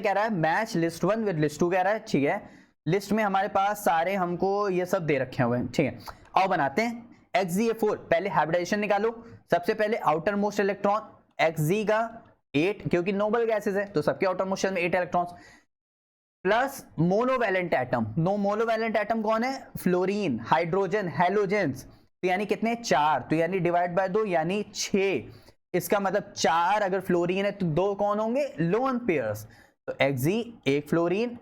कह रहा है मैच लिस्ट 1 विद लिस्ट 2 कह रहा है, ठीक है। लिस्ट में हमारे पास सारे हमको ये सब दे रखे हुए हैं, ठीक है। आओ बनाते हैं XZA4। पहले हाइब्रिडाइजेशन निकालो। सबसे पहले आउटर मोस्ट इलेक्ट्रॉन Xz का 8, क्योंकि नोबल गैसेस है तो सबके आउटर मोस्ट में 8 electrons, plus monovalent atom. No monovalent atom कौन है? Fluorine, hydrogen, halogens. तो यानी कितने? 4, तो यानी डिवाइड बाय 2 यानी 6। इसका मतलब 4 अगर फ्लोरीन है तो 2 कौन होंगे? Lone pairs. तो Xz एक फ्लोरीन,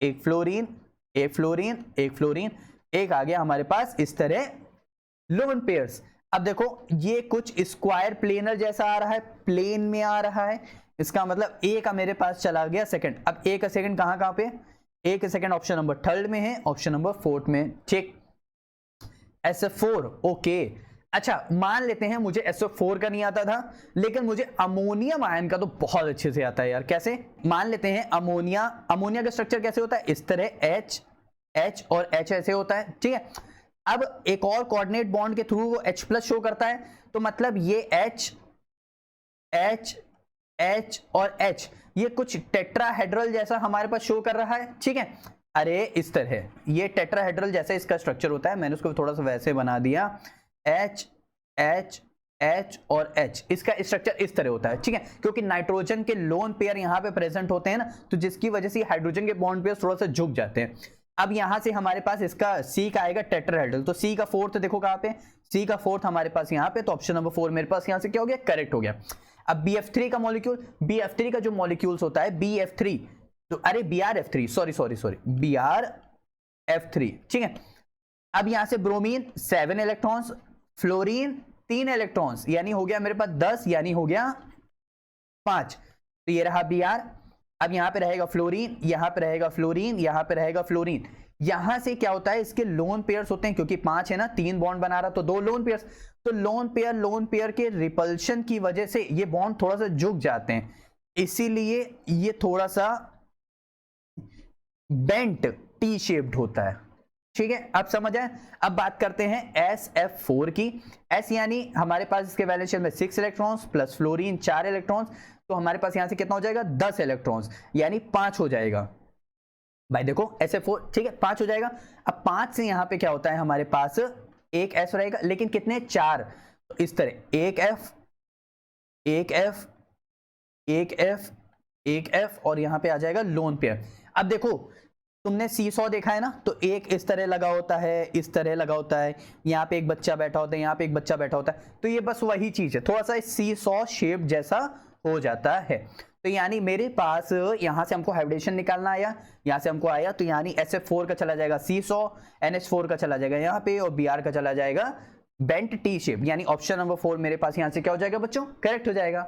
एक फ्लोरीन, एक फ्लोरीन, एक फ्लोरीन, एक आ गया हमारे पास इस तरह लोन पेयर्स। अब देखो ये कुछ स्क्वायर प्लेनर जैसा आ रहा है, प्लेन में आ रहा है, इसका मतलब ए का मेरे पास चला गया सेकंड। अब ए का सेकंड कहां पे? ए का सेकंड ऑप्शन नंबर 3 में है, ऑप्शन नंबर 4 में, ठीक। SF4, okay. अच्छा मान लेते हैं मुझे SF4 का नहीं आता था, लेकिन मुझे अमोनियम आयन का तो बहुत अच्छे से आता है यार। कैसे? मान लेते हैं अमोनिया, अमोनिया का स्ट्रक्चर कैसे होता है? इस तरह H, H और H ऐसे होता है, ठीक है। अब एक और कोऑर्डिनेट बॉन्ड के थ्रू वो H+ शो करता है, तो मतलब ये H, H, H और H ये कुछ टेट्राहेड्रल जैसा हमारे पास शो कर रहा है, ठीक है। अरे इस तरह ये टेट्राहेड्रल जैसा इसका स्ट्रक्चर होता है, मैंने उसको थोड़ा सा वैसे बना दिया, H, H, H और H, इसका स्ट्रक्चर इस तरह होता है, ठीक है। क्योंकि नाइट्रोजन के लोन पेयर यहाँ पे प्रेजेंट होते हैं ना, तो जिसकी वजह से हाइड्रोजन के बॉन्ड पेयर थोड़ा सा झुक जाते हैं। अब यहां से हमारे पास इसका C का आएगा टेट्राहेड्रल, तो C का 4th देखो कहां पे? C का 4th हमारे पास यहाँ पे, तो ऑप्शन नंबर 4 मेरे पास यहां से क्या हो गया? करेक्ट हो गया। अब BF3 का मॉलिक्यूल, BF3 का जो मॉलिक्यूल्स होता है BF3, तो अरे BRF3, सॉरी BRF3, ठीक है। अब यहां से ब्रोमीन 7 इलेक्ट्रॉन्स, फ्लोरीन 3 इलेक्ट्रॉन्स, यानी हो गया मेरे पास 10, यानी हो गया 5। तो ये रहा Br। अब यहां पे रहेगा फ्लोरीन, यहां पे रहेगा फ्लोरीन, यहां पे रहेगा फ्लोरीन। यहां से क्या होता है? इसके लोन पेयर्स होते हैं, क्योंकि 5 है ना, 3 बॉन्ड बना रहा तो 2 लोन पेयर्स। तो लोन पेयर के रिपल्शन की वजह से ये बॉन्ड थोड़ा सा झुक जाते हैं, इसीलिए ये थोड़ा सा बेंट टी शेप्ड होता है, ठीक है। अब समझ आए? अब बात करते हैं SF4 की। S यानी हमारे पास इसके वैलेंस शेल में 6 इलेक्ट्रॉन्स प्लस फ्लोरीन 4 इलेक्ट्रॉन्स, तो हमारे पास यहां से कितना हो जाएगा? 10 इलेक्ट्रॉन्स, यानी 5 हो जाएगा भाई। देखो SF4, ठीक है, 5 हो जाएगा। अब 5 से यहां पे क्या होता है? हमारे पास एक S रहेगा, लेकिन कितने? 4। तो इस तरह एक F, एक F, एक F, एक F और यहां पे आ जाएगा लोन पेयर। अब देखो तुमने सीसॉ देखा है ना, तो एक इस तरह लगा होता है, इस तरह लगा होता है, यहाँ पे एक बच्चा बैठा होता है, यहाँ पे एक बच्चा बैठा होता है, तो ये बस वही चीज है, थोड़ा सा सीसॉ शेप जैसा हो जाता है। तो यानी मेरे पास यहां से हमको हाइब्रिडेशन निकालना आया, यहां से हमको आया, तो यानी SF4 का चला जाएगा सीसॉ, NH4 का चला जाएगा यहाँ पे, और Br का चला जाएगा बेंट टी शेप, यानी ऑप्शन नंबर 4 मेरे पास यहां से क्या हो जाएगा बच्चों? करेक्ट हो जाएगा।